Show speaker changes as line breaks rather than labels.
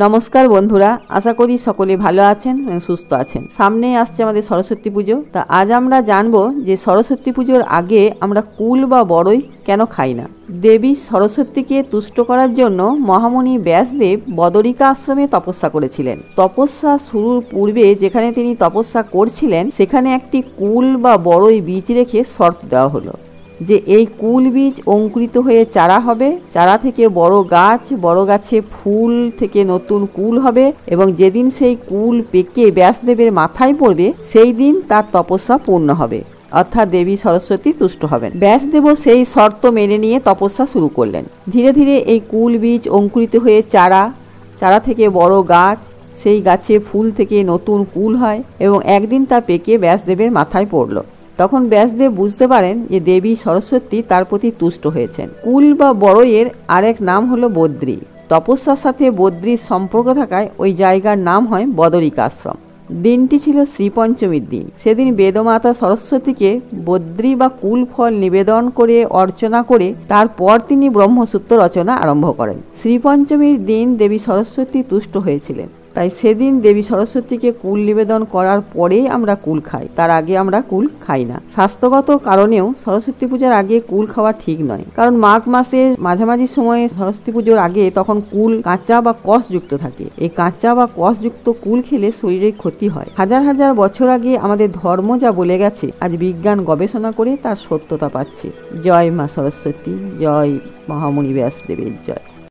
নমস্কার বন্ধুরা, আশা করি সকলে ভালো আছেন এবং সুস্থ আছেন। সামনে আসছে আমাদের সরস্বতী পুজো। তা আজ আমরা জানবো যে সরস্বতী পুজোর আগে আমরা কুল বা বড়ই কেন খাই না। দেবী সরস্বতীকে তুষ্ট করার জন্য মহামুনি ব্যাসদেব বদরিকা আশ্রমে তপস্যা করেছিলেন। তপস্যা শুরুর পূর্বে যেখানে তিনি তপস্যা করছিলেন সেখানে একটি কুল বা বড়ই বীজ রেখে শর্ত দেওয়া হলো যে এই কুল বীজ অঙ্কুরিত হয়ে চারা হবে, চারা থেকে বড় গাছ, বড় গাছে ফুল থেকে নতুন কুল হবে এবং যেদিন সেই কুল পেকে ব্যাসদেবের মাথায় পড়বে সেই দিন তার তপস্যা পূর্ণ হবে, অর্থাৎ দেবী সরস্বতী তুষ্ট হবেন। ব্যাসদেবও সেই শর্ত মেনে নিয়ে তপস্যা শুরু করলেন। ধীরে ধীরে এই কুল বীজ অঙ্কুরিত হয়ে চারা, চারা থেকে বড় গাছ, সেই গাছে ফুল থেকে নতুন কুল হয় এবং একদিন তা পেকে ব্যাসদেবের মাথায় পড়ল। তখন ব্যাসদেব বুঝতে পারেন যে দেবী সরস্বতী তার প্রতি তুষ্ট হয়েছেন। কুল বা বড়ইয়ের আরেক নাম হলো বদ্রী। তপস্যার সাথে বদ্রীর সম্পর্ক থাকায় ওই জায়গার নাম হয় বদরিকা আশ্রম। দিনটি ছিল শ্রীপঞ্চমীর দিন। সেদিন বেদমাতা সরস্বতীকে বদ্রী বা কুল ফল নিবেদন করে অর্চনা করে তারপর তিনি ব্রহ্মসূত্র রচনা আরম্ভ করেন। শ্রীপঞ্চমীর দিন দেবী সরস্বতী তুষ্ট হয়েছিলেন, তাই সেদিন দেবী সরস্বতীকে কুল নিবেদন করার পরেই আমরা কুল খাই, তার আগে আমরা কুল খাই না। স্বাস্থ্যগত কারণেও সরস্বতী পূজার আগে কুল খাওয়া ঠিক নয়, কারণ মাঘ মাসের মাঝামাঝি সময়ে সরস্বতী পুজোর আগে তখন কুল কাঁচা বা কষযুক্ত থাকে। এই কাঁচা বা কষযুক্ত কুল খেলে শরীরে ক্ষতি হয়। হাজার হাজার বছর আগে আমাদের ধর্ম যা বলে গেছে আজ বিজ্ঞান গবেষণা করে তার সত্যতা পাচ্ছে। জয় মা সরস্বতী, জয় মহামুনি ব্যাসদেবের জয়।